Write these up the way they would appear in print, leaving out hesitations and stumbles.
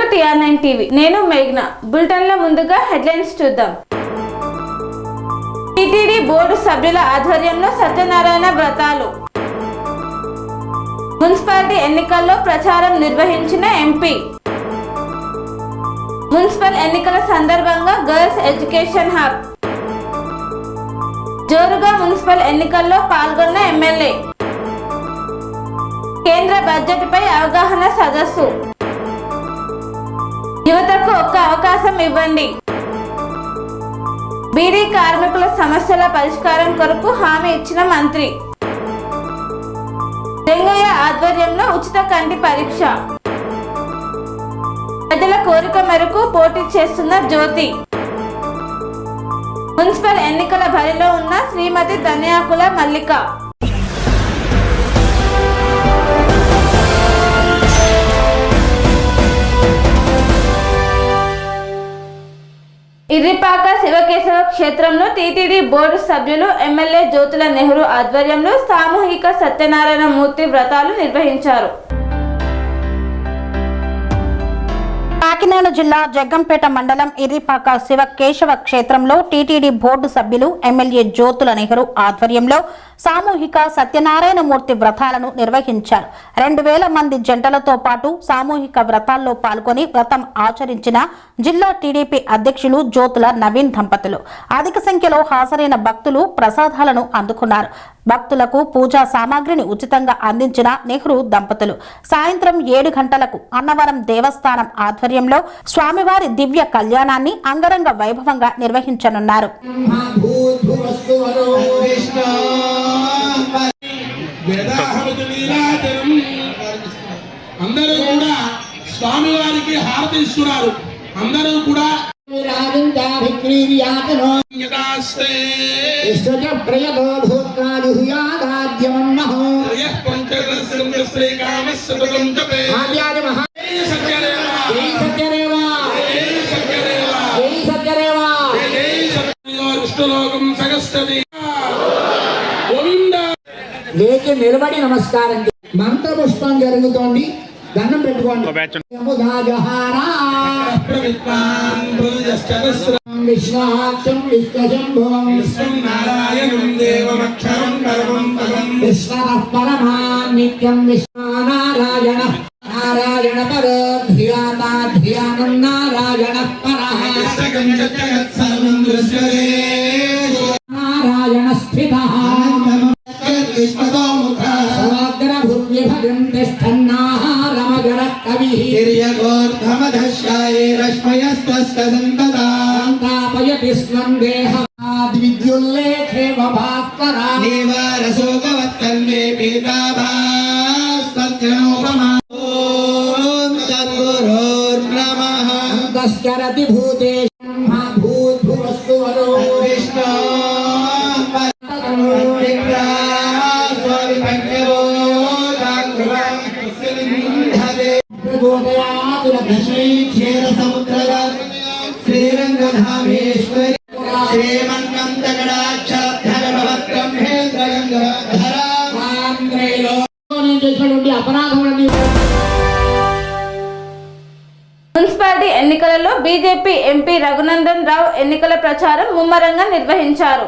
To TR9 TV. నేను మేఘ్నా. బులెటిన్లో ముందుగా హెడ్లైన్స్ చూద్దాం. టీటీడీ బోర్డు సభ్యుల ఆధ్వర్యంలో సత్యనారాయణ వ్రతాలు. మున్సిపాలిటీ ఎన్నికల్లో ప్రచారం నిర్వహించిన ఎంపీ. మున్సిపల్ ఎన్నికల సందర్భంగా గర్ల్స్ ఎడ్యుకేషన్ హబ్. జోరుగా మున్సిపల్ ఎన్నికల్లో పాల్గొన్న ఎమ్మెల్యే. కేంద్ర బడ్జెట్ పై అవగాహన సదస్సు. యువతకు ఒక్క అవకాశం ఇవ్వండి. బీడీ కార్మికుల సమస్యల పరిష్కారం కొరకు హామీ ఇచ్చిన మంత్రి. జంగయ్య ఆధ్వర్యంలో ఉచిత కంటి పరీక్ష. ప్రజల కోరిక మేరకు పోటీ చేస్తున్న జ్యోతి. మున్సిపల్ ఎన్నికల బరిలో ఉన్న శ్రీమతి ధన్యాకుల మల్లిక. ఇర్రిపాక శివకేశవ క్షేత్రంలో టీటీడీ బోర్డు సభ్యులు ఎమ్మెల్యే జ్యోతుల నెహ్రూ ఆధ్వర్యంలో సామూహిక సత్యనారాయణ మూర్తి వ్రతాలు నిర్వహించారు. కాకినాడ జిల్లా జగ్గంపేట మండలం ఇర్రిపాక శివ కేశవ క్షేత్రంలో టీటీడీ బోర్డు సభ్యులు ఎమ్మెల్యే జ్యోతుల నెహ్రూ ఆధ్వర్యంలో సామూహిక సత్యనారాయణ మూర్తి వ్రతాలను నిర్వహించారు. 2000 మంది జంటలతో పాటు సామూహిక వ్రతాల్లో పాల్గొని వ్రతం ఆచరించిన జిల్లా టీడీపీ అధ్యక్షులు జ్యోతుల నవీన్ దంపతులు. అధిక సంఖ్యలో హాజరైన భక్తులు ప్రసాదాలను అందుకున్నారు. భక్తులకు పూజా సామాగ్రిని ఉచితంగా అందించిన నెహ్రూ దంపతులు సాయంత్రం 7 గంటలకు అన్నవరం దేవస్థానం ఆధ్వర్యంలో స్వామివారి దివ్య కళ్యాణాన్ని అంగరంగ వైభవంగా నిర్వహించనున్నారు. అందరూ కూడా స్వామివారికి హారతి ఇస్తున్నారు. అందరూ కూడా లేచి నిలబడి నమస్కారం మంత్ర పుష్పం జరుగుతోంది. దండం పెట్టుకోండి. విశ్వాక్షం విశ్వశంభువం నారాయణం దేవమక్షరం పరమం పదం విశ్వః పరమాన్ నిత్యం విశ్వనారాయణ నారాయణ పరో ధ్యాతా ధ్యానం నారాయణ పరః నారాయణ స్థితః చరతి భూతేషు వరో విష్ణు శ్రీరంగధామేశ్వరి మున్సిపాలిటీ ఎన్నికలలో బీజేపీ ఎంపీ రఘునందన్ రావు ఎన్నికల ప్రచారం ముమ్మరంగా నిర్వహించారు.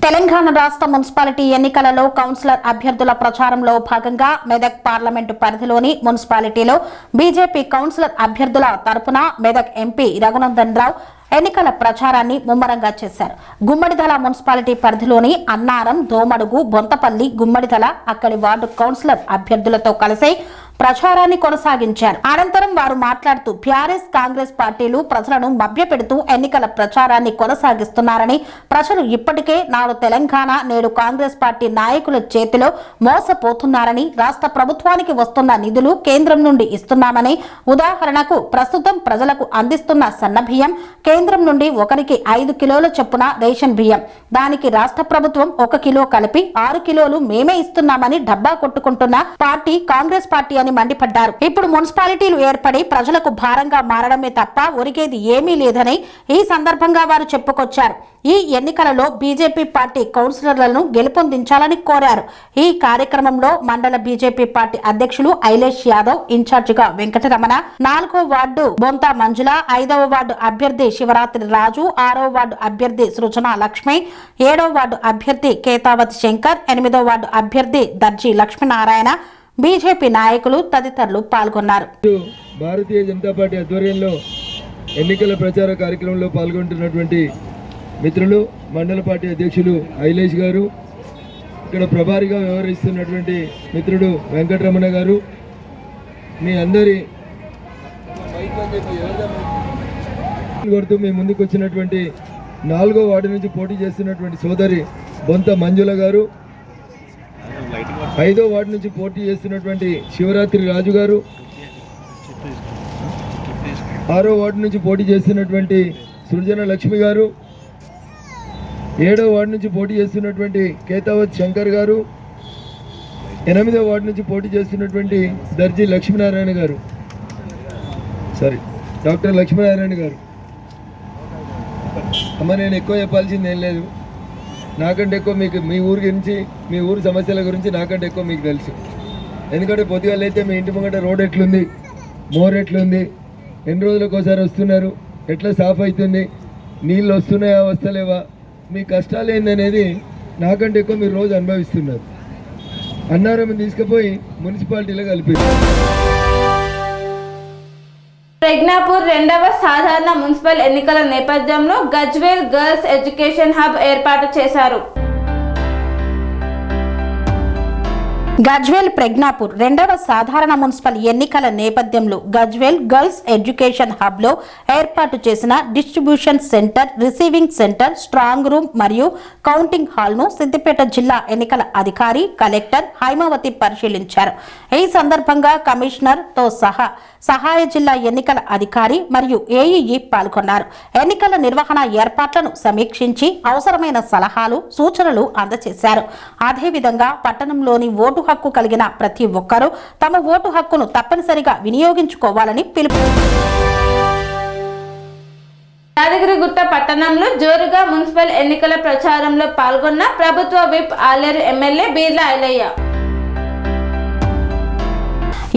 తెలంగాణ రాష్ట్ర మున్సిపాలిటీ ఎన్నికలలో కౌన్సిలర్ అభ్యర్థుల ప్రచారంలో భాగంగా మెదక్ పార్లమెంటు పరిధిలోని మున్సిపాలిటీలో బీజేపీ కౌన్సిలర్ అభ్యర్థుల తరపున మెదక్ ఎంపీ రఘునందన్ రావు ఎన్నికల ప్రచారాన్ని ముమ్మరంగా చేశారు. గుమ్మడిదల మున్సిపాలిటీ పరిధిలోని అన్నారం, దోమడుగు, బొంతపల్లి, గుమ్మడిదల అక్కడి వార్డు కౌన్సిలర్ అభ్యర్థులతో కలిసి ప్రచారాన్ని కొనసాగించారు. అనంతరం వారు మాట్లాడుతూ టీఆర్ఎస్, కాంగ్రెస్ పార్టీలు ప్రజలను మభ్యపెడుతూ ఎన్నికల ప్రచారాన్ని కొనసాగిస్తున్నారని, ప్రజలు ఇప్పటికే నాడు తెలంగాణ, నేడు కాంగ్రెస్ పార్టీ నాయకుల చేతిలో మోసపోతున్నారని, రాష్ట్ర ప్రభుత్వానికి వస్తున్న నిధులు కేంద్రం నుండి ఇస్తున్నామని, ఉదాహరణకు ప్రస్తుతం ప్రజలకు అందిస్తున్న సన్నబియ్యం కేంద్రం నుండి ఒకరికి 5 కిలోల చొప్పున రేషన్ బియ్యం, దానికి రాష్ట్ర ప్రభుత్వం 1 కిలో కలిపి 6 కిలోలు మేమే ఇస్తున్నామని డబ్బా కొట్టుకుంటున్న పార్టీ కాంగ్రెస్ పార్టీ లేదని మండిపడ్డారు. ఇప్పుడు మున్సిపాలిటీలు ఏర్పడి ప్రజలకు భారంగా మారడమే తప్ప ఒరిగేది ఏమీ లేదని ఈ సందర్భంగా వారు చెప్పుకొచ్చారు. ఈ ఎన్నికలలో బీజేపీ పార్టీ కౌన్సిలర్లను గెలుపొందించాలని కోరారు. ఈ కార్యక్రమంలో మండల బీజేపీ పార్టీ అధ్యక్షులు ఐలేష్ యాదవ్, ఇన్ఛార్జిగా వెంకటరమణ, 4వ వార్డు బొంతా మంజుల, 5వ వార్డు అభ్యర్థి శివరాత్రి రాజు, 6వ వార్డు అభ్యర్థి సృజన లక్ష్మి, 7వ వార్డు అభ్యర్థి కేతావతి శంకర్, 8వ వార్డు అభ్యర్థి దర్జీ లక్ష్మీనారాయణ, బీజేపీ నాయకులు తదితరులు పాల్గొన్నారు. భారతీయ జనతా పార్టీ ఆధ్వర్యంలో ఎన్నికల ప్రచార కార్యక్రమంలో పాల్గొంటున్నటువంటి మిత్రులు, మండల పార్టీ అధ్యక్షులు ఐలేష్ గారు, ఇక్కడ ప్రభారిగా వ్యవహరిస్తున్నటువంటి మిత్రుడు వెంకటరమణ గారు, మీ అందరి కొడుతూ మీ ముందుకు వచ్చినటువంటి 4వ వార్డు నుంచి పోటీ చేస్తున్నటువంటి సోదరి బొంత మంజుల గారు, 5వ వార్డు నుంచి పోటీ చేస్తున్నటువంటి శివరాత్రి రాజు గారు, 6వ వార్డు నుంచి పోటీ చేస్తున్నటువంటి సృజన లక్ష్మి గారు, 7వ వార్డు నుంచి పోటీ చేస్తున్నటువంటి కేతావత్ శంకర్ గారు, 8వ వార్డు నుంచి పోటీ చేస్తున్నటువంటి దర్జీ లక్ష్మీనారాయణ గారు, డాక్టర్ లక్ష్మీనారాయణ గారు. అమ్మ, నేను ఎక్కువ చెప్పాల్సింది ఏం లేదు. నాకంటే ఎక్కువ మీకు మీ ఊరి గురించి, మీ ఊరి సమస్యల గురించి నాకంటే ఎక్కువ మీకు తెలుసు. ఎందుకంటే పొద్దుగాల అయితే మీ ఇంటి ముంగట రోడ్ ఎట్లుంది, మోర్ ఎట్లుంది, ఎన్ని రోజులకు ఒకసారి వస్తున్నారు, ఎట్లా సాఫ్ అవుతుంది, నీళ్ళు వస్తున్నాయా వస్తలేవా, మీ కష్టాలు ఏందనేది నాకంటే ఎక్కువ మీరు రోజు అనుభవిస్తున్నారు. అన్నారం తీసుకుపోయి మున్సిపాలిటీలో కలిపారు. ప్రజ్ఞాపూర్ 2వ సాధారణ మున్సిపల్ ఎన్నికల నేపథ్యంలో గజ్వేల్ గర్ల్స్ ఎడ్యుకేషన్ హబ్ ఏర్పాటు చేశారు. గజ్వేల్ ప్రజ్ఞాపూర్ 2వ సాధారణ మున్సిపల్ ఎన్నికల నేపథ్యంలో గజ్వేల్ గర్ల్స్ ఎడ్యుకేషన్ హబ్ లో ఏర్పాటు చేసిన distribution centre, receiving centre, strong room మరియు కౌంటింగ్ హాల్ ను సిద్దిపేట జిల్లా ఎన్నికల అధికారి కలెక్టర్ హైమావతి పరిశీలించారు. ఈ సందర్భంగా కమిషనర్ తో సహా సహాయ జిల్లా ఎన్నికల అధికారి మరియు ఏఈఈ పాల్గొన్నారు. ఎన్నికల నిర్వహణ ఏర్పాట్లను సమీక్షించి అవసరమైన సలహాలు, సూచనలు అందజేశారు. అదేవిధంగా పట్టణంలోని ఓటు హక్కు కలిగిన ప్రతి ఒక్కరూ తమ ఓటు హక్కును తప్పనిసరిగా వినియోగించుకోవాలని పిలుపు. యాదగిరిగుట్ట పట్టణంలో జోరుగా మున్సిపల్ ఎన్నికల ప్రచారంలో పాల్గొన్న ప్రభుత్వ విప్ ఆలేరు ఎమ్మెల్యే బీర్ల ఐలయ్య.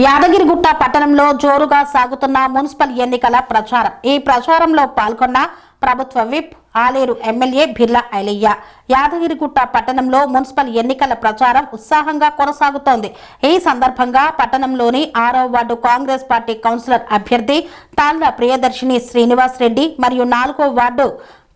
యాదగిరిగుట్ట పట్టణంలో జోరుగా సాగుతున్న మున్సిపల్ ఎన్నికల ప్రచారం. ఈ ప్రచారంలో పాల్గొన్న ప్రభుత్వ విప్ ఆలేరు ఎమ్మెల్యే బిర్లా ఐలయ్య. యాదగిరిగుట్ట పట్టణంలో మున్సిపల్ ఎన్నికల ప్రచారం ఉత్సాహంగా కొనసాగుతోంది. ఈ సందర్భంగా పట్టణంలోని 6వ వార్డు కాంగ్రెస్ పార్టీ కౌన్సిలర్ అభ్యర్థి తాళ్ల ప్రియదర్శిని శ్రీనివాస్ రెడ్డి మరియు 4వ వార్డు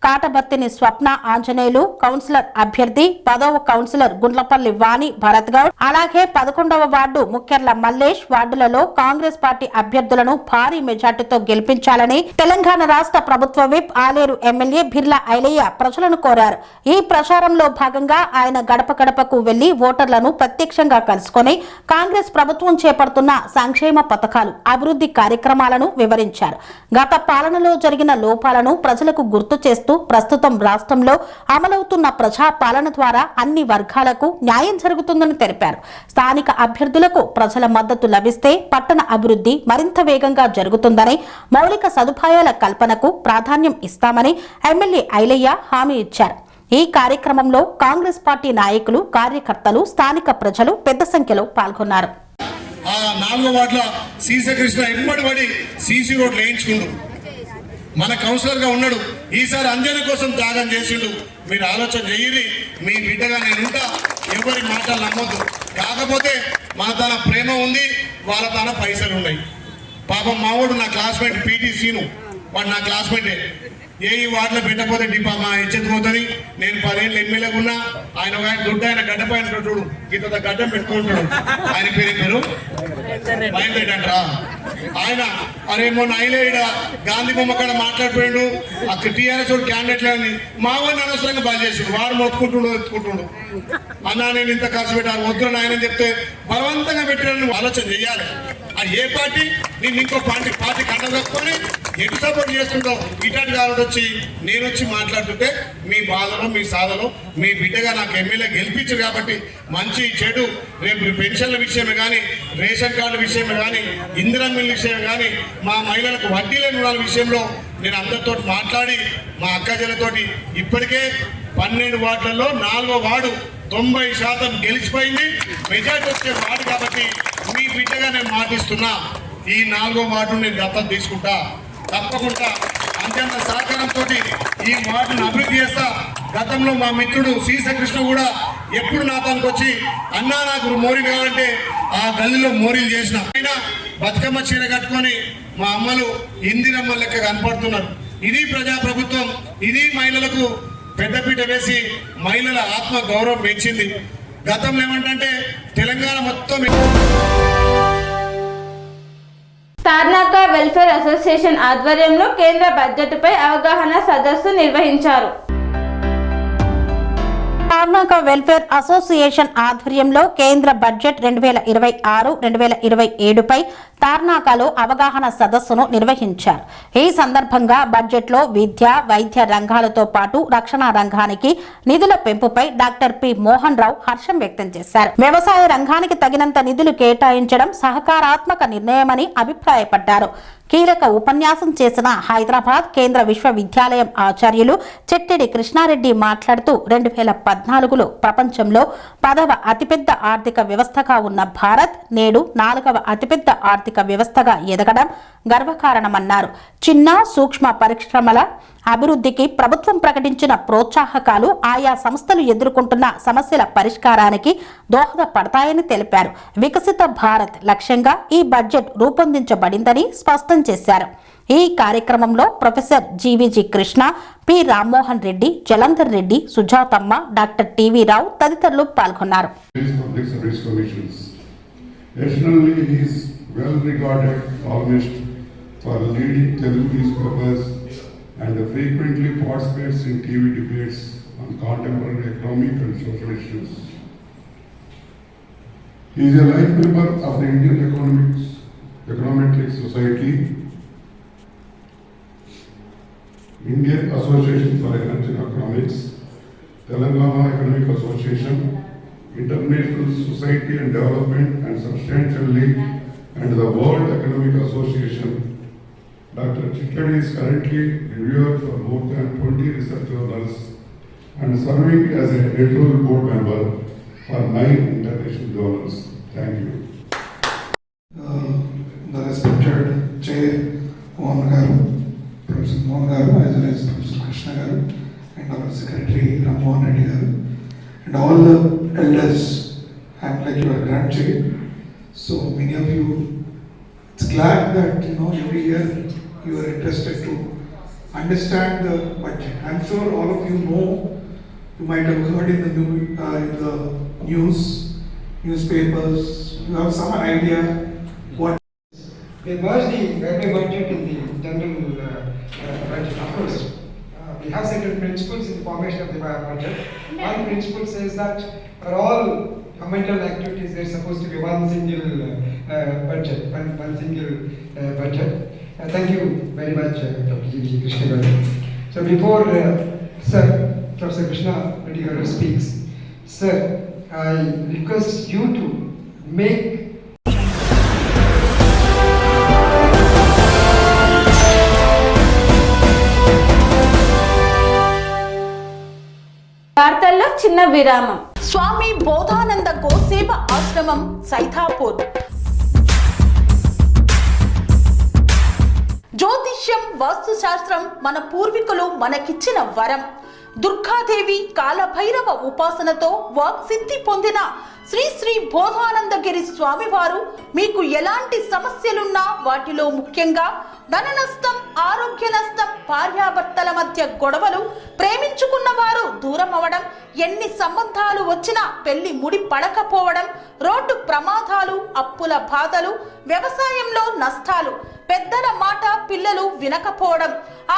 కాటబత్తిని స్వప్న ఆంజనేయులు, కౌన్సిలర్ అభ్యర్థి 10వ కౌన్సిలర్ గుండ్లపల్లి వాణి భరత్ గౌడ్, అలాగే 11వ వార్డు ముఖ్యర్ల మల్లేష్ వార్డులలో కాంగ్రెస్ పార్టీ అభ్యర్థులను భారీ మెజార్టీతో గెలిపించాలని తెలంగాణ రాష్ట్ర ప్రభుత్వ విప్ ఆలేరు ఎమ్మెల్యే బిర్లా ఐలయ్య ప్రజలను కోరారు. ఈ ప్రచారంలో భాగంగా ఆయన గడప గడపకు వెళ్లి ఓటర్లను ప్రత్యక్షంగా కలుసుకొని కాంగ్రెస్ ప్రభుత్వం చేపడుతున్న సంక్షేమ పథకాలు, అభివృద్ధి కార్యక్రమాలను వివరించారు. గత పాలనలో జరిగిన లోపాలను ప్రజలకు గుర్తు చేస్తూ ప్రస్తుతం రాష్ట్రంలో అమలవుతున్న ప్రజా పాలన ద్వారా అన్ని వర్గాలకు న్యాయం జరుగుతుందని తెలిపారు. స్థానిక అభ్యర్థులకు ప్రజల మద్దతు లభిస్తే పట్టణ అభివృద్ధి మరింత వేగంగా జరుగుతుందని, మౌలిక సదుపాయాల కల్పనకు ప్రాధాన్యం ఇస్తామని ఎమ్మెల్యే ఐలయ్య హామీ ఇచ్చారు. ఈ కార్యక్రమంలో కాంగ్రెస్ పార్టీ నాయకులు, కార్యకర్తలు, స్థానిక ప్రజలు పెద్ద సంఖ్యలో పాల్గొన్నారు. 4వ వార్డులో సీసీ కృష్ణ ఎమ్మడి పడి సీసీ రోడ్లు వేయించుకుండు. మన కౌన్సిలర్ గా ఉన్నాడు, ఈసారి అంజన కోసం త్యాగం చేసిండు. మీరు ఆలోచన చెయ్యి, మీ బిడ్డగా నేనుంటా, ఎవరి మాటలు నమ్మొద్దు. కాకపోతే మన తన ప్రేమ ఉంది, వాళ్ళ తన పైసలు ఉన్నాయి. పాపం మావాడు నా క్లాస్మేట్ పీటీసీను, వాడు నా క్లాస్మేటే. ఏ ఈ వార్డులో పెట్టకపోతే డిపా మా ఇచ్చెత్తుపోతుంది. నేను 10 ఏళ్ళు ఎమ్మెల్యేగా ఉన్నా, ఆయన ఒక దొడ్డు ఆయన గడ్డ పైన చూడు, ఇంత గడ్డం పెట్టుకుంటాడు. ఆయన పేరు మైండ్ అంటారా ఆయన. అరే మొన్న ఐలేడ గాంధీ బొమ్మ కాడ మాట్లాడిపోయాడు, అక్కడ టీఆర్ఎస్ క్యాండిడేట్ లేని మా వాడిని అనవసరంగా బాగా చేసాడు. వాడు మొత్తుకుంటుండు అన్నా, నేను ఇంత ఖర్చు పెట్టాను వద్దు ఆయన చెప్తే బలవంతంగా పెట్టాలని ఆలోచన చేయాలి. అది ఏ పార్టీ, నేను ఇంకో పార్టీ కండ కట్టుకొని ఎటు సపోర్ట్ చేస్తుందో ఇటాటి కాబట్టి వచ్చి నేను వచ్చి మాట్లాడుతుంటే మీ బాధలో మీ సాధలో మీ బిడ్డగా నాకు ఎమ్మెల్యే గెలిపించారు కాబట్టి మంచి చెడు రేపు పెన్షన్ల విషయమే కానీ రేషన్ కార్డుల విషయమే కానీ ఇందిరమ్మ విషయమే కానీ మా మహిళలకు వడ్డీ లేని రుణాల విషయంలో నేను అందరితో మాట్లాడి మా అక్కజలతోటి ఇప్పటికే 12 వార్డులలో 4వ వార్డు 90% గెలిచిపోయింది. మెజార్టీ వచ్చే వార్డు కాబట్టి మీ బిడ్డగా నేను మాటిస్తున్నా ఈ 4వ వార్డును నేను దత్తత తీసుకుంటా. తప్పకుండా అంత్యంత సహకారంతో ఈ వార్డును అభివృద్ధి చేస్తా. గతంలో మా మిత్రుడు శ్రీకృష్ణ కూడా ఎప్పుడు నా తనకు వచ్చి అన్నా నాకు మోరీ కావాలంటే ఆ గల్లీలో మోరీలు చేసిన అయినా బతుకమ్మ చీర కట్టుకొని మా అమ్మలు ఇందిరమ్మ లెక్క కనపడుతున్నారు. ఇది ప్రజాప్రభుత్వం, ఇది మహిళలకు పెద్దపీట వేసి మహిళల ఆత్మ గౌరవం పెంచింది. గతంలో ఏమంటే తెలంగాణ మొత్తం తార్నాక వెల్ఫేర్ అసోసియేషన్ ఆధ్వర్యంలో కేంద్ర బడ్జెట్పై అవగాహన సదస్సు నిర్వహించారు. తార్నాక వెల్ఫేర్ అసోసియేషన్ ఆధ్వర్యంలో కేంద్ర బడ్జెట్ 2026-2027పై తార్నాకలో అవగాహన సదస్సును నిర్వహించారు. ఈ సందర్భంగా బడ్జెట్లో విద్య, వైద్య రంగాలతో పాటు రక్షణ రంగానికి నిధుల పెంపుపై డాక్టర్ పి మోహన్ రావు హర్షం వ్యక్తం చేశారు. వ్యవసాయ రంగానికి తగినంత నిధులు కేటాయించడం సహకారాత్మక నిర్ణయమని అభిప్రాయపడ్డారు. కీలక ఉపన్యాసం చేసిన హైదరాబాద్ కేంద్ర విశ్వవిద్యాలయం ఆచార్యులు చెట్టిడి కృష్ణారెడ్డి మాట్లాడుతూ 2014లో ప్రపంచంలో 10వ అతిపెద్ద ఆర్థిక వ్యవస్థగా ఉన్న భారత్ నేడు 4వ అతిపెద్ద ఆర్థిక వ్యవస్థగా ఎదగడం గర్వకారణమన్నారు. చిన్న సూక్ష్మ పరిశ్రమల అభివృద్ధికి ప్రభుత్వం ప్రకటించిన ప్రోత్సాహకాలు ఆయా సంస్థలు ఎదుర్కొంటున్న సమస్యల పరిష్కారానికి దోహదపడతాయని తెలిపారు. వికసిత భారత్ లక్ష్యంగా ఈ బడ్జెట్ రూపొందించబడిందని స్పష్టం చేశారు. ఈ కార్యక్రమంలో professor GVG Krishna, P Rammohan Reddy, Jalandhar Reddy, Sujatamma, doctor TV Rao తదితరులు పాల్గొన్నారు. and frequently participates in TV debates on contemporary economic and social issues. He is a life member of the Indian Econometric Society, Indian Association for Energy and Economics, Telangana Economic Association, International Society and Development and Substantial League, and the World Economic Association. Dr. Chittadi is currently reviewer for more than 20 research journals and serving as a editorial board member for 9 international journals. Thank you. The respected Chair Mohan Garu, Professor Mohan Garu, as well as Professor Krishna Garu, and our Secretary Rammohan Reddy Garu, and all the elders. I am like your grandchild. So many of you, it's glad that every year you are interested to understand the budget. I am sure all of you know, you might have heard in the newspapers, you have some idea what. They merge the railway budget in the general budget. Of course, we have certain principles in the formation of the budget. One principle says that for all governmental activities there is supposed to be one single budget, one single budget. Thank you very much, Dr. G.V. Krishna Garu. So before Sir Professor Krishna Reddy Garu speaks, Sir, I request you to make వార్తల్లో చిన్న విరామం. స్వామి బోధానంద గోసేవ ఆశ్రమం సైథాపూర్. జ్యోతిష్యం, వాస్తుశాస్త్రం మన పూర్వీకులు మనకిచ్చిన వరం. దుర్గాదేవి, కాలభైరవ ఉపాసనతో వాక్సిద్ధి పొందిన శ్రీ శ్రీ బోధానందగిరి స్వామివారు మీకు ఎలాంటి సమస్యలున్నా, వాటిలో ముఖ్యంగా ధన నష్టం, ఆరోగ్య నష్టం, భార్యాభర్తల మధ్య గొడవలు, ప్రేమించుకున్న వారు దూరం అవడం, ఎన్ని సంబంధాలు వచ్చినా పెళ్లి ముడి పడకపోవడం, రోడ్డు ప్రమాదాలు, అప్పుల బాధలు, వ్యవసాయంలో నష్టాలు, పెద్దల మాట పిల్లలు వినకపోవడం,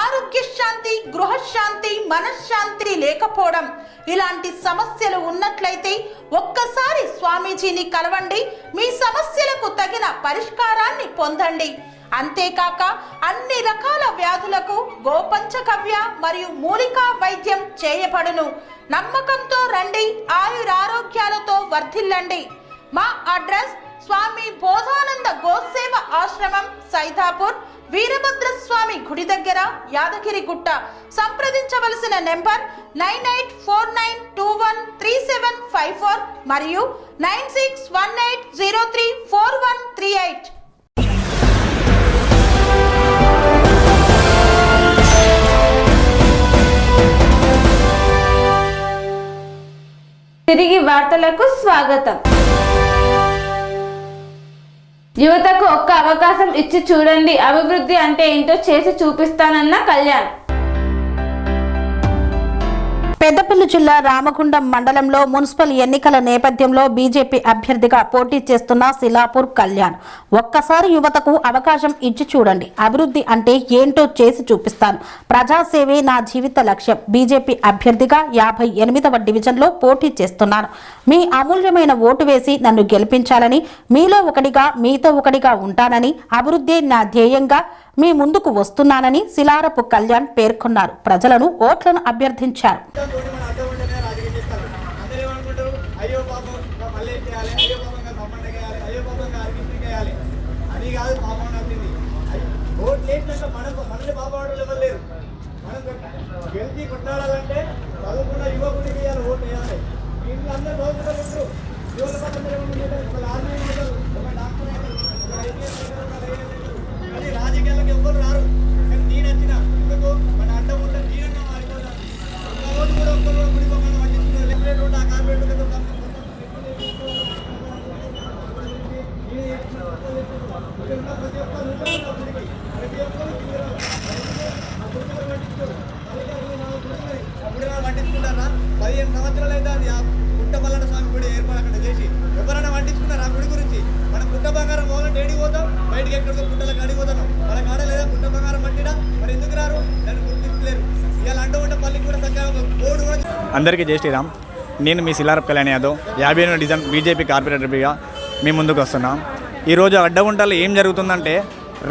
ఆరోగ్య శాంతి, గృహశాంతి, మనశ్శాంతి లేకపోవడం, ఇలాంటి సమస్యలు ఉన్నట్లయితే ఒక్కసారి స్వామీజీని కలవండి. మీ సమస్యలకు తగిన పరిష్కారాన్ని పొందండి. అంతేకాక అన్ని రకాల వ్యాధులకు గోపంచగవ్య మరియు మూలికా వైద్యం చేయబడును. నమ్మకంతో రండి, ఆయురారోగ్యాలతో వర్ధిల్లండి. మా అడ్రస్ స్వామి బోధానంద గోసేవ ఆశ్రమం, సైదాపూర్, వీరభద్రస్వామి గుడి దగ్గర, యాదగిరిగుట్ట. సంప్రదించవలసిన నెంబర్ 9849213754 మరియు 9618034138. తిరిగి వార్తలకు స్వాగతం. యువతకు ఒక్క అవకాశం ఇచ్చి చూడండి, అభివృద్ధి అంటే ఏంటో చేసి చూపిస్తానన్న కళ్యాణ్. పెద్దపల్లి జిల్లా రామగుండం మండలంలో మున్సిపల్ ఎన్నికల నేపథ్యంలో బీజేపీ అభ్యర్థిగా పోటీ చేస్తున్న శిలాపూర్ కళ్యాణ్. ఒక్కసారి యువతకు అవకాశం ఇచ్చి చూడండి, అభివృద్ధి అంటే ఏంటో చేసి చూపిస్తాను, ప్రజాసేవే నా జీవిత లక్ష్యం. బీజేపీ అభ్యర్థిగా 58వ డివిజన్లో పోటీ చేస్తున్నాను. మీ అమూల్యమైన ఓటు వేసి నన్ను గెలిపించాలని, మీలో ఒకటిగా మీతో ఒకటిగా ఉంటానని, అభివృద్ధి నా ధ్యేయంగా మీ ముందుకు వస్తున్నానని శిలారపు కళ్యాణ్ పేర్కొన్నారు. ప్రజలను ఓట్లను అభ్యర్థించారు. రాజకీయాలకు ఎవ్వరు రారు, కానీ నేను వచ్చిన ఎందుకు మన అడ్డం ఉంటే తీరంగా మారిపోతాను. ఓటు కూడా ఒక్కరు గుడి పక్కన పట్టించుకున్నారు. లెఫ్ట్ రోడ్ ఆ కార్పొరేట్ పట్టించుకుంటారా? 15 సంవత్సరాలు అయితే అది ఆ పుట్టమల్లన్న స్వామి గుడి ఏర్పాటు అక్కడ చేసి ఎవరైనా పట్టించుకున్నారు ఆ గుడి గురించి? మనం పుట్ట బంగారం పోవాలంటే ఏడికి పోతాం, బయటకి ఎక్కడికో పుట్టలకు అడిగిపోతాను. వాళ్ళకి ఆడలేదా పుట్ట బంగారం పట్టినా? మరి ఎందుకు రారు? దాన్ని గుర్తించలేరు. ఇవాళ అంటూ ఉంటే పల్లికి కూడా చక్కగా బోర్డు కూడా. అందరికీ జై శ్రీరామ్. నేను మీ శిలారపు కళ్యాణ్ యాదవ్, 58వ డివిజన్ బీజేపీ కార్పొరేటర్గా మీ ముందుకు వస్తున్నాం. ఈరోజు అడ్డగుంటలో ఏం జరుగుతుందంటే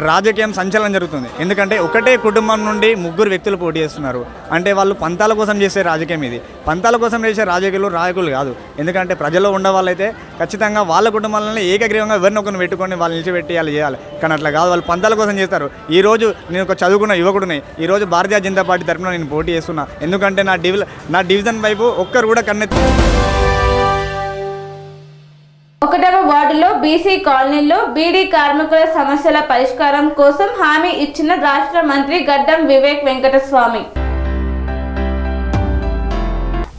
రాజకీయం సంచలనం జరుగుతుంది. ఎందుకంటే ఒకటే కుటుంబం నుండి 3 వ్యక్తులు పోటీ చేస్తున్నారు. అంటే వాళ్ళు పంతాల కోసం చేసే రాజకీయం ఇది. పంతాల కోసం చేసే రాజకీయాలు కాదు. ఎందుకంటే ప్రజల్లో ఉండే వాళ్ళైతే ఖచ్చితంగా వాళ్ళ కుటుంబాలను ఏకగ్రీవంగా ఎవరినొకరిని పెట్టుకొని వాళ్ళు నిలిచిపెట్టి వాళ్ళు చేయాలి. కానీ అట్లా కాదు, వాళ్ళు పంతాల కోసం చేస్తారు. ఈరోజు నేను ఒక చదువుకున్న యువకుడిని, ఈరోజు భారతీయ జనతా పార్టీ తరఫున నేను పోటీ చేస్తున్నా. ఎందుకంటే నా డివిజన్ వైపు ఒక్కరు కూడా కన్నెత్తి. 1వ వార్డులో బీసీ కాలనీలో బీడీ కార్మికుల సమస్యల పరిష్కారం కోసం హామీ ఇచ్చిన రాష్ట్ర మంత్రి గడ్డం వివేక్ వెంకటస్వామి.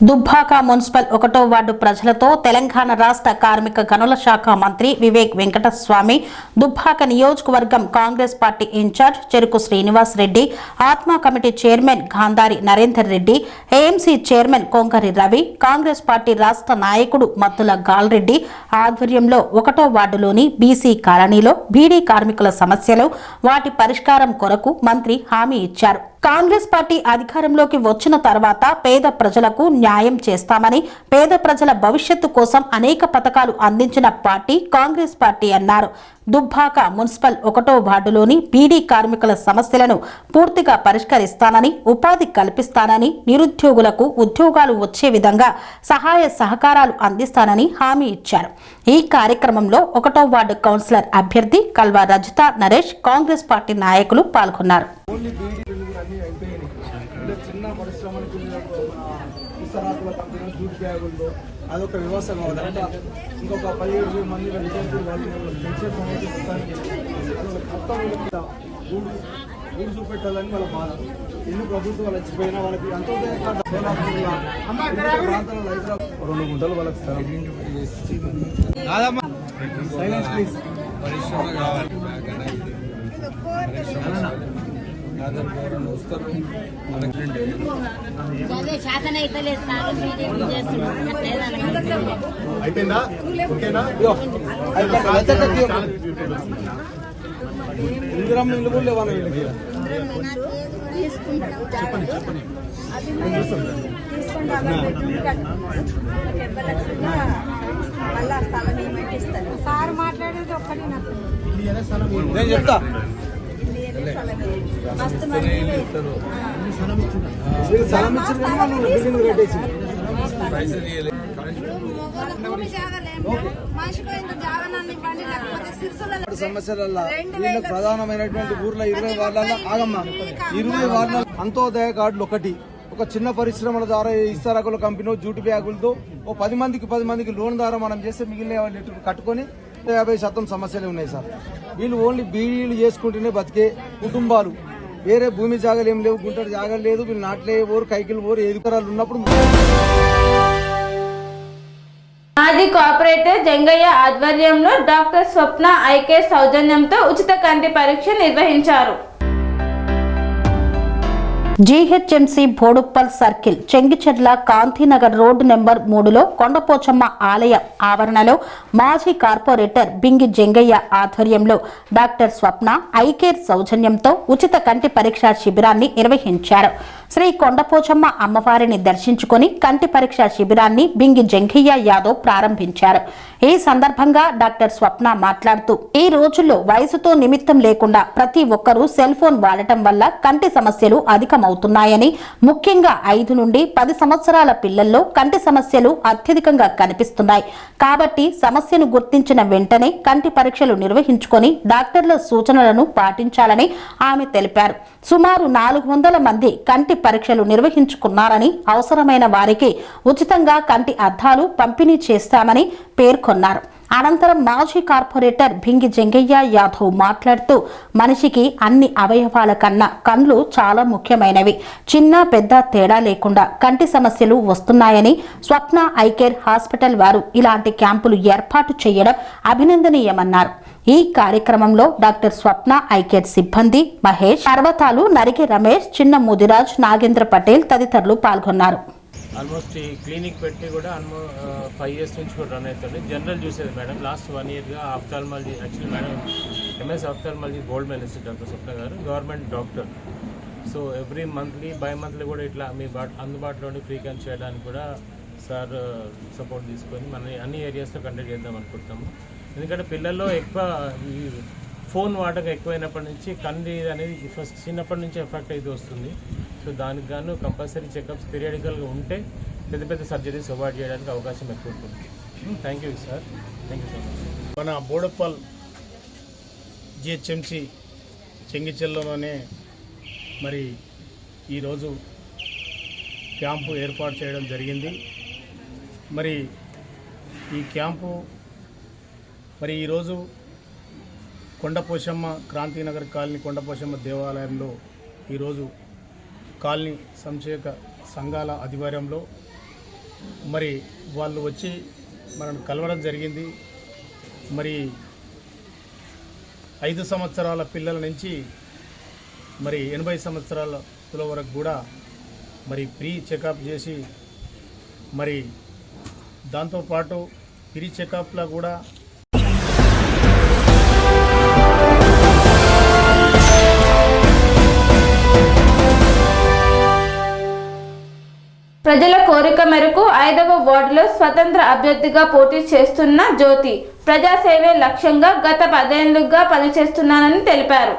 దుబ్బాక మున్సిపల్ 1వ వార్డు ప్రజలతో తెలంగాణ రాష్ట్ర కార్మిక గనుల శాఖ మంత్రి వివేక్ వెంకటస్వామి, దుబ్బాక నియోజకవర్గం కాంగ్రెస్ పార్టీ ఇన్ఛార్జ్ చెరుకు శ్రీనివాస్ రెడ్డి, ఆత్మ committee chairman Gandhari Narender Reddy, AMC chairman Kongari Ravi, Congress party రాష్ట్ర నాయకుడు మత్తుల గాల్రెడ్డి ఆధ్వర్యంలో 1వ వార్డులోని బీసీ కాలనీలో బీడీ కార్మికుల సమస్యలు, వాటి పరిష్కారం కొరకు మంత్రి హామీ ఇచ్చారు. కాంగ్రెస్ పార్టీ అధికారంలోకి వచ్చిన తర్వాత పేద ప్రజలకు న్యాయం చేస్తామని, పేద ప్రజల భవిష్యత్తు కోసం అనేక పథకాలు అందించిన పార్టీ కాంగ్రెస్ పార్టీ అన్నారు. దుబ్బాక మున్సిపల్ 1వ వార్డులోని బీడీ కార్మికుల సమస్యలను పూర్తిగా పరిష్కరిస్తానని, ఉపాధి కల్పిస్తానని, నిరుద్యోగులకు ఉద్యోగాలు వచ్చే విధంగా సహాయ సహకారాలు అందిస్తానని హామీ ఇచ్చారు. ఈ కార్యక్రమంలో 1వ వార్డు కౌన్సిలర్ అభ్యర్థి కల్వా రజిత నరేష్, కాంగ్రెస్ పార్టీ నాయకులు పాల్గొన్నారు. చిన్న పరిశ్రమలకు ఇసరాకుల కంపెనీ జూట్ బ్యాగుల్లో అదొక వ్యవస్థ కావాలి. అంటే ఇంకొక 17 మంది విద్యార్థులు వాళ్ళు ఊరు చూపెట్టాలని వాళ్ళ బాధ. ఎన్ని ప్రభుత్వాలు వచ్చిపోయినా వాళ్ళకి అంతోదయ ప్రాంతాలలో 2 గుంటలు వాళ్ళకి సైలెన్స్ ప్లీజ్. పరిశ్రమ కావాలి, అయిపోయిందా? ఓకేనా? ఇందిరమ్మ ఇల్లు కూడా లేవా వీళ్ళకి? చెప్పండి చెప్పండి. సార్ మాట్లాడేది ఒక్కటి నాకు నేను చెప్తా సమస్యల వీళ్ళకి ప్రధానమైనటువంటి ఊర్లో 20 వార్డులలో ఆగమ్మా 20 వార్డుల అంత్యోదయ కార్డులు ఒక చిన్న పరిశ్రమల ద్వారా ఇస్తారాకుల కంపెనీ జూటు బ్యాగులతో 10 మందికి లోన్ ద్వారా మనం చేస్తే మిగిలిన కట్టుకొని 50% సమస్యలే ఉన్నాయి సార్. వీళ్ళు ఓన్లీ బీడీలు చేసుకుంటూనే బతికే కుటుంబాలు, వేరే భూమి జాగాలు ఏం లేవు, గుంటడి జాగాలు లేదు, వీళ్ళు నాట్లే ఓరు కైకిలు ఓరు ఎదుకరాలు ఉన్నప్పుడు మాజీ కార్పొరేటర్ జంగయ్య ఆధ్వర్యంలో డాక్టర్ స్వప్న ఐకేర్ సౌజన్యంతో ఉచిత కంటి పరీక్ష నిర్వహించారు. GHMC Boduppal circle Chengicherla Kanthinagar road number 3లో కొండపోచమ్మ ఆలయ ఆవరణలో మాజీ కార్పొరేటర్ బింగి జంగయ్య ఆధ్వర్యంలో డాక్టర్ స్వప్న ఐకేర్ సౌజన్యంతో ఉచిత కంటి పరీక్షా శిబిరాన్ని నిర్వహించారు. శ్రీ కొండపోచమ్మ అమ్మవారిని దర్శించుకుని కంటి పరీక్ష శిబిరాన్ని బింగి జంగయ్య యాదవ్ ప్రారంభించారు. ఈ సందర్భంగా డాక్టర్ స్వప్న మాట్లాడుతూ ఈ రోజుల్లో వయసుతో నిమిత్తం లేకుండా ప్రతి ఒక్కరూ సెల్ ఫోన్ వాడటం వల్ల కంటి సమస్యలు అధికమవుతున్నాయని, ముఖ్యంగా 5 నుండి 10 సంవత్సరాల పిల్లల్లో కంటి సమస్యలు అత్యధికంగా కనిపిస్తున్నాయి. కాబట్టి సమస్యను గుర్తించిన వెంటనే కంటి పరీక్షలు నిర్వహించుకొని డాక్టర్ల సూచనలను పాటించాలని ఆమె తెలిపారు. సుమారు 400 మంది కంటి పరీక్షలు నిర్వహించుకున్నారని, అవసరమైన వారికి ఉచితంగా కంటి అద్దాలు పంపిణీ చేస్తామని పేర్కొన్నారు. అనంతరం మాజీ కార్పొరేటర్ బింగి జంగయ్య యాదవ్ మాట్లాడుతూ మనిషికి అన్ని అవయవాల కన్నా కళ్ళు చాలా ముఖ్యమైనవి. చిన్న పెద్ద తేడా లేకుండా కంటి సమస్యలు వస్తున్నాయని, స్వప్న ఐకేర్ హాస్పిటల్ వారు ఇలాంటి క్యాంపులు ఏర్పాటు చేయడం అభినందనీయమన్నారు. ఈ కార్యక్రమంలో డాక్టర్ స్వప్న ఐకేర్ సిబ్బంది మహేష్, పర్వతాలు, నరికి రమేష్, చిన్న ముదిరాజ్, నాగేంద్ర పటేల్ తదితరులు పాల్గొన్నారు. ఆల్మోస్ట్ ఈ క్లినిక్ పెట్టి కూడా 5 years నుంచి కూడా రన్ అవుతుంది. జనరల్ చూసేది మేడం. లాస్ట్ 1 yearగా ophthalmology, actually madam MS ophthalmology gold medalist doctor Swapna garu, government doctor. So every monthly bi monthly కూడా ఇట్లా మీ అందుబాటులోని ఫ్రీ క్యాంప్ చేయడానికి కూడా సార్ సపోర్ట్ తీసుకొని మన అన్ని ఏరియాస్లో కండక్ట్ చేద్దాం అనుకుంటున్నాము. ఎందుకంటే పిల్లల్లో ఎక్కువ ఈ ఫోన్ వాడకం ఎక్కువైనప్పటి నుంచి కంటి అనేది ఫస్ట్ చిన్నప్పటి నుంచి ఎఫెక్ట్ అయితే వస్తుంది. సో దానికి గాను కంపల్సరీ చెకప్స్ పీరియాడికల్గా ఉంటే పెద్ద సర్జరీస్ అవాయిడ్ చేయడానికి అవకాశం ఎక్కువ ఉంటుంది. Thank you sir, thank you so much. మన బోడుప్పల్ జిహెచ్ఎంసి చెంగిచెర్లలోనే మరి ఈరోజు క్యాంపు ఏర్పాటు చేయడం జరిగింది. మరి ఈ క్యాంపు మరి ఈరోజు కొండపోచమ్మ క్రాంతినగర్ కాలనీ కొండపోచమ్మ దేవాలయంలో ఈరోజు కాలనీ సంక్షేమ సంఘాల ఆధ్వర్యంలో మరి వాళ్ళు వచ్చి మనల్ని కలవడం జరిగింది. మరి 5 సంవత్సరాల పిల్లల నుంచి మరి 80 సంవత్సరాల వరకు కూడా మరి ప్రీ చెకప్ చేసి, మరి దాంతోపాటు ప్రీ చెకప్లో కూడా ప్రజల కోరిక మేరకు 5వ వార్డులో స్వతంత్ర అభ్యర్థిగా పోటీ చేస్తున్న జ్యోతి ప్రజాసేవే లక్ష్యంగా గత 10 ఏళ్లుగా పనిచేస్తున్నానని తెలిపారు.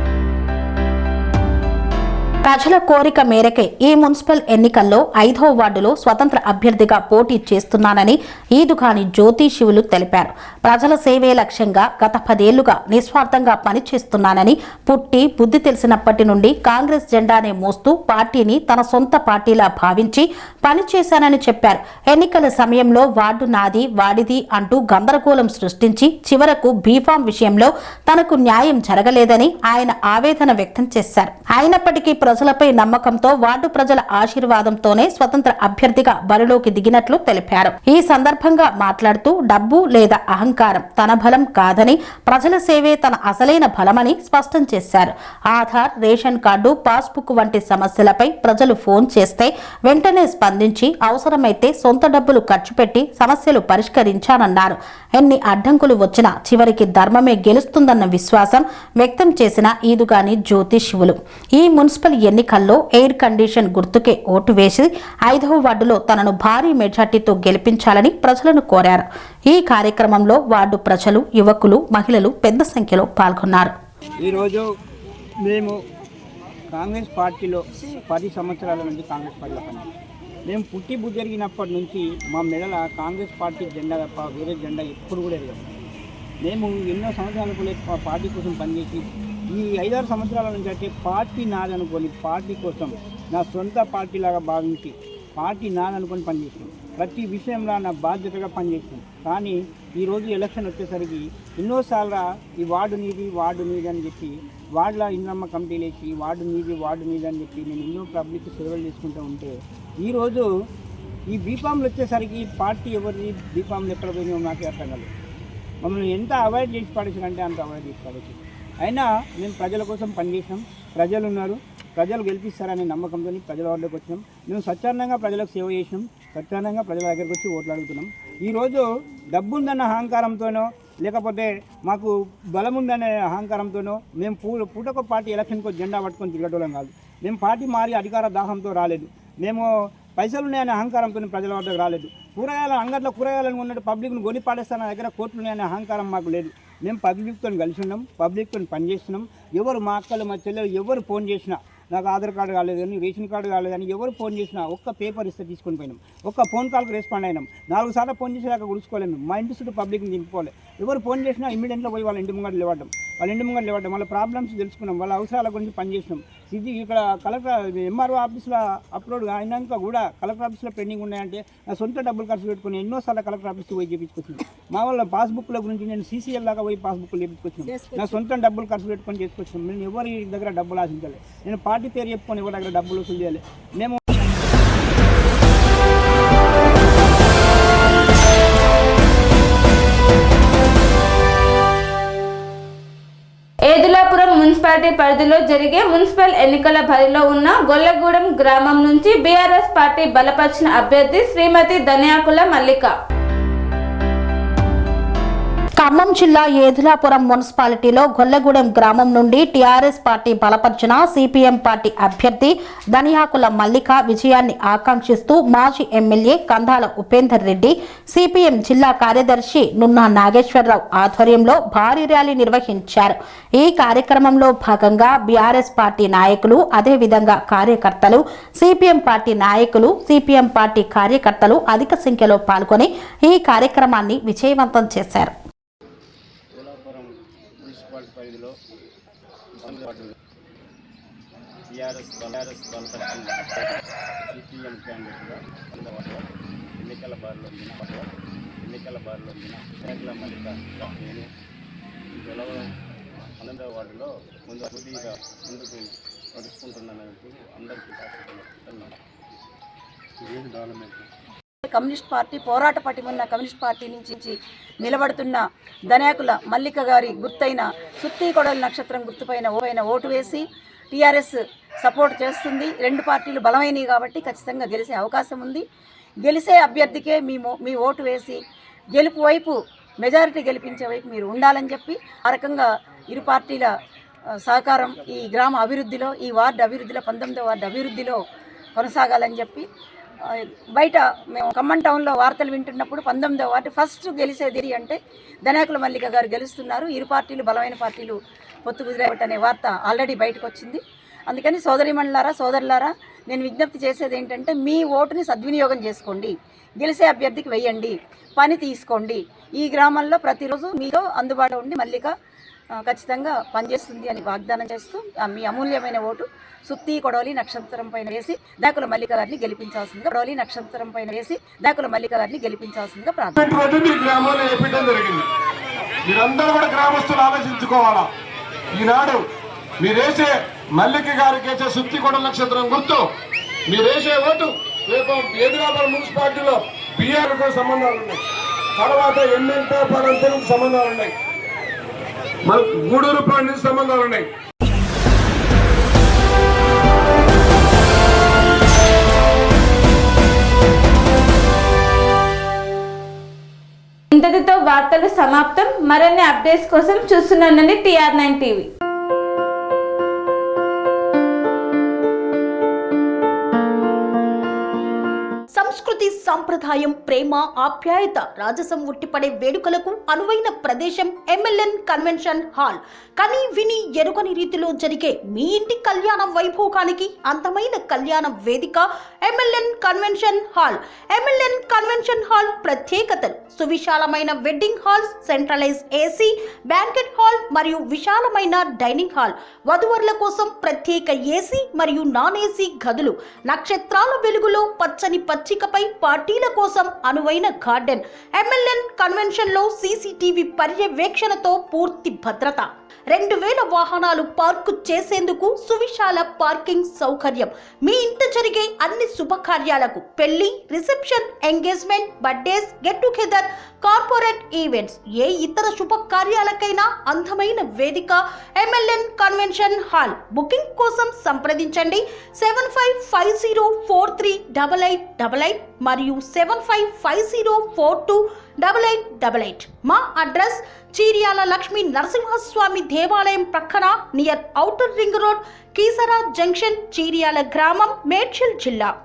ప్రజల కోరిక మేరకే ఈ మున్సిపల్ ఎన్నికల్లో 5వ వార్డులో స్వతంత్ర అభ్యర్థిగా పోటీ చేస్తున్నానని ఈదుగాని జ్యోతి శివులు తెలిపారు. ప్రజల సేవే లక్ష్యంగా గత 10 ఏళ్లుగా నిస్వార్థంగా పనిచేస్తున్నానని, పుట్టి బుద్ధి తెలిసినప్పటి నుండి కాంగ్రెస్ జెండానే మోస్తూ పార్టీని తన సొంత పార్టీలా భావించి పనిచేశానని చెప్పారు. ఎన్నికల సమయంలో వార్డు నాది వాడిది అంటూ గందరగోళం సృష్టించి చివరకు బీఫామ్ విషయంలో తనకు న్యాయం జరగలేదని ఆయన ఆవేదన వ్యక్తం చేశారు. అయినప్పటికీ ప్రజలపై నమ్మకంతో వార్డు ప్రజల ఆశీర్వాదంతోనే స్వతంత్ర అభ్యర్థిగా బరిలోకి దిగినట్లు తెలిపారు. ఈ సందర్భంగా మాట్లాడుతూ డబ్బు లేదా అహంకారం తన బలం కాదని, ప్రజల సేవే తన అసలైన బలమని స్పష్టం చేశారు. ఆధార్, రేషన్ కార్డు, పాస్బుక్ వంటి సమస్యలపై ప్రజలు ఫోన్ చేస్తే వెంటనే స్పందించి అవసరమైతే సొంత డబ్బులు ఖర్చు పెట్టి సమస్యలు పరిష్కరించానన్నారు. ఎన్ని అడ్డంకులు వచ్చినా చివరికి ధర్మమే గెలుస్తుందన్న విశ్వాసం వ్యక్తం చేసిన ఈదుగాని జ్యోతి శివులు ఈ మున్సిపల్ ఎన్నికల్లో ఎయిర్ కండిషన్ గుర్తుకే ఓటు వేసి 5వ వార్డులో తనను భారీ మెజార్టీతో గెలిపించాలని ప్రజలను కోరారు. ఈ కార్యక్రమంలో వార్డు ప్రజలు, యువకులు, మహిళలు పెద్ద సంఖ్యలో పాల్గొన్నారు. ఈరోజు మేము కాంగ్రెస్ పార్టీలో 10 సంవత్సరాల నుంచి కాంగ్రెస్ పార్టీలో పనిచేస్తాం. మేము పుట్టి బుద్ధెరిగినప్పటి నుంచి మా మెడల కాంగ్రెస్ పార్టీ జెండా తప్ప వేరే జెండా ఎప్పుడు కూడా ఎరగదు. మేము ఎన్నో సంవత్సరాల పార్టీ కోసం పనిచేసి ఈ 5-6 సంవత్సరాల నుంచి అంటే పార్టీ నాదనుకొని పార్టీ కోసం నా సొంత పార్టీలాగా భావించి పార్టీ నాదనుకొని పనిచేసాను. ప్రతి విషయంలో నా బాధ్యతగా పనిచేసాను. కానీ ఈరోజు ఎలక్షన్ వచ్చేసరికి ఎన్నోసార్లు ఈ వార్డు నీది అని చెప్పి వార్డులో ఇంద్రమ్మ కమిటీలు వేసి వార్డు నీది అని చెప్పి నేను ఎన్నో పబ్లిక్ సేవలు చేసుకుంటూ ఉంటే ఈరోజు ఈ బీఫామ్లు వచ్చేసరికి పార్టీ ఎవరిది బీఫామ్లు ఎక్కడ పోయినాయో నాకు అర్థం కాలేదు. మమ్మల్ని ఎంత అవాయిడ్ చేసి పడేసారంటే అంత అవాయిడ్ చేసి పడేసి అయినా మేము ప్రజల కోసం పనిచేసినాం. ప్రజలు ఉన్నారు, ప్రజలు గెలిపిస్తారనే నమ్మకంతో ప్రజల వార్డులోకి వచ్చినాం. మేము స్వచ్ఛందంగా ప్రజలకు సేవ చేసినాం, స్వచ్ఛందంగా ప్రజల దగ్గరికి వచ్చి ఓట్లు అడుగుతున్నాం. ఈరోజు డబ్బుందన్న అహంకారంతోనో లేకపోతే మాకు బలం ఉందనే అహంకారంతోనో మేము పూటకో పార్టీ ఎలక్షన్కో జెండా పట్టుకొని తిరగటోళ్ళం కాదు. మేము పార్టీ మారి అధికార దాహంతో రాలేదు. మేము పైసలు ఉన్నాయనే అహంకారంతో ప్రజల వద్దకు రాలేదు. అంగట్లో కూరగాయలను ఉన్నట్టు పబ్లిక్ను గొని పాడేస్తాన దగ్గర కోట్లు ఉన్నాయనే అహంకారం మాకు లేదు. మేము పబ్లిక్తో కలిసి ఉన్నాం, పబ్లిక్తో పనిచేస్తున్నాం. ఎవరు మా అక్కలు మా చెల్లెలు ఎవరు ఫోన్ చేసినా నాకు ఆధార్ కార్డు కాలేదని రేషన్ కార్డు కాలేదని ఎవరు ఫోన్ చేసినా ఒక్క పేపర్ ఇస్తే తీసుకొని పోయినాం. ఒక్క ఫోన్ కాల్కి రెస్పాండ్ అయినాం. 4 సార్లు ఫోన్ చేసేదాకా గుడుచుకోలేము. మా ఇంటి చుట్టూ పబ్లిక్ని దింపుకోవాలి. ఎవరు ఫోన్ చేసినా ఇమ్మీడియట్గా పోయి వాళ్ళ ఇంటి ముంగట లేవడం వాళ్ళ ప్రాబ్లమ్స్ తెలుసుకున్నాం, వాళ్ళ అవసరాల గురించి పనిచేసినాం. ఇది ఇక్కడ కలెక్టర్ ఎంఆర్ఓ ఆఫీస్లో అప్లోడ్ అయినాక కూడా కలెక్టర్ ఆఫీస్లో పెండింగ్ ఉన్నాయంటే నా సొంత డబ్బులు ఖర్చు పెట్టుకుని ఎన్నోసార్లు కలెక్టర్ ఆఫీస్కి పోయి చేయించుకొచ్చినాం. మా వాళ్ళ పాస్బుక్ల గురించి నేను సీసీఎల్ లాగా పోయి పాస్బుక్లు చేయించుకొచ్చినాం. నా సొంత డబ్బులు ఖర్చు పెట్టుకొని చేసుకొచ్చినాం. నేను ఎవరి దగ్గర డబ్బులు ఆశించలేదు. నేను పార్టీ పేరు చెప్పుకొని ఎవరి దగ్గర డబ్బులు వసూలు చేయాలి. మేము ఏదులాపురం మున్సిపాలిటీ పరిధిలో జరిగే మున్సిపల్ ఎన్నికల బరిలో ఉన్న గొల్లగూడెం గ్రామం నుంచి బీఆర్ఎస్ పార్టీ బలపరిచిన అభ్యర్థి శ్రీమతి ధన్యాకుల మల్లిక. ఖమ్మం జిల్లా ఏదులాపురం మున్సిపాలిటీలో గొల్లగూడెం గ్రామం నుండి టీఆర్ఎస్ పార్టీ బలపరిచిన సిపిఎం పార్టీ అభ్యర్థి ధనియాకుల మల్లిక విజయాన్ని ఆకాంక్షిస్తూ మాజీ ఎమ్మెల్యే కందాల ఉపేందర్ రెడ్డి, సిపిఎం జిల్లా కార్యదర్శి నున్నా నాగేశ్వరరావు ఆధ్వర్యంలో భారీ ర్యాలీ నిర్వహించారు. ఈ కార్యక్రమంలో భాగంగా బీఆర్ఎస్ పార్టీ నాయకులు, అదేవిధంగా కార్యకర్తలు, సిపిఎం పార్టీ నాయకులు, సిపిఎం పార్టీ కార్యకర్తలు అధిక సంఖ్యలో పాల్గొని ఈ కార్యక్రమాన్ని విజయవంతం చేశారు. పరిధిలో టీఆర్ఎస్ బలపరిచిన సిపిఎం క్యాండిడేట్గా ఎన్నికల బారిలో ఉండిన ధనియాకుల మల్లిక నేను గెలవడం 12వ వార్డులో కొద్దిగా ముందుకు నడుచుకుంటున్నానంటూ అందరికీ డెవలప్మెంట్ కమ్యూనిస్ట్ పార్టీ పోరాట పటిమన్న కమ్యూనిస్ట్ పార్టీ నుంచి నిలబడుతున్న ధనియాకుల మల్లిక గారి గుర్తైన సుత్తి కొడలి నక్షత్రం గుర్తుపైన ఓటు వేసి టీఆర్ఎస్ సపోర్ట్ చేస్తుంది. 2 పార్టీలు బలమైనవి కాబట్టి ఖచ్చితంగా గెలిచే అవకాశం ఉంది. గెలిచే అభ్యర్థికే మీ ఓటు వేసి గెలుపు వైపు మెజారిటీ గెలిపించే వైపు మీరు ఉండాలని చెప్పి ఆ రకంగా ఇరు పార్టీల సహకారం ఈ గ్రామ అభివృద్ధిలో, ఈ వార్డు అభివృద్ధిలో, 19వ వార్డు అభివృద్ధిలో కొనసాగాలని చెప్పి బయట మేము ఖమ్మం టౌన్లో వార్తలు వింటున్నప్పుడు 19వ వార్డు ఫస్ట్ గెలిచేది అంటే ధనియాకుల మల్లిక గారు గెలుస్తున్నారు. ఇరు పార్టీలు బలమైన పార్టీలు పొత్తు కుదిరేవటనే వార్త ఆల్రెడీ బయటకు వచ్చింది. అందుకని సోదరులారా నేను విజ్ఞప్తి చేసేది ఏంటంటే మీ ఓటుని సద్వినియోగం చేసుకోండి, గెలిచే అభ్యర్థికి వెయ్యండి, పని తీసుకోండి. ఈ గ్రామంలో ప్రతిరోజు మీతో అందుబాటులో ఉండి మల్లిక ఖచ్చితంగా పనిచేస్తుంది అని వాగ్దానం చేస్తూ మీ అమూల్యమైన ఓటు సుత్తి కొడవలి నక్షత్రం పైన వేసి ధనియాకుల మల్లిక గారిని గెలిపించాల్సిందిగా ప్రార్థన. మీరందరూ కూడా గ్రామస్తులు ఆలోచించుకోవాలా. ఈనాడు మీరేసే మల్లిక గారికి వేసే సుత్తి కొడవలి నక్షత్రం గుర్తు మీరేసే ఓటు రేపు ఏదులాపురం మున్సిపాలిటీలో బీఆర్తో సంబంధాలు ఉన్నాయి, తర్వాత ఎమ్మెల్యేతో పడంతో సంబంధాలు ఉన్నాయి, మన గూడూరు పార్టీ నుంచి సంబంధాలు ఉన్నాయి. ఇంతటితో వార్తలు సమాప్తం. మరిన్ని అప్డేట్స్ కోసం చూస్తున్నానండి TR9 టీవీ. సంస్కృతి సంప్రదాయం ప్రేమ ఆప్యాయత రాజసం ఉట్టిపడే వేడుకలకు అనువైన ప్రదేశం MLN కన్వెన్షన్ హాల్. కని విని ఎరుగని రీతిలో జరిగే మీ ఇంటి కళ్యాణ వైభోగానికి అందమైన కళ్యాణ వేదిక MLN convention hall. MLN convention hall ప్రత్యేకతలు: సువిశాలమైన wedding halls, centralise AC, banquet hall మరియు విశాలమైన డైనింగ్ హాల్, వధువరుల కోసం ప్రత్యేక AC మరియు నాన్ AC గదులు, నక్షత్రాల వెలుగులో పచ్చని పచ్చికపై పార్టీల కోసం అనువైన గార్డెన్. MLN కన్వెన్షన్ లో CCTV పర్యవేక్షణతో పూర్తి భద్రత. 2000 వాహనాలు పార్కు చేసేందుకు సువిశాల పార్కింగ్ సౌకర్యం. మీ ఇంట జరిగే అన్ని శుభకార్యాలకు, పెళ్లి, reception, engagement, birthdays, get together, corporate events, ఏ ఇతర శుభకార్యాలకైనా అందమైన వేదిక MLN కన్వెన్షన్ హాల్. బుకింగ్ కోసం సంప్రదించండి 7550438888 మరియు 7550428888. మా అడ్రస్ చీర్యాల లక్ష్మీ నరసింహస్వామి దేవాలయం ప్రక్కన, near outer ring road, Keesara junction, Cheeryal గ్రామం, మేడ్చల్ జిల్లా.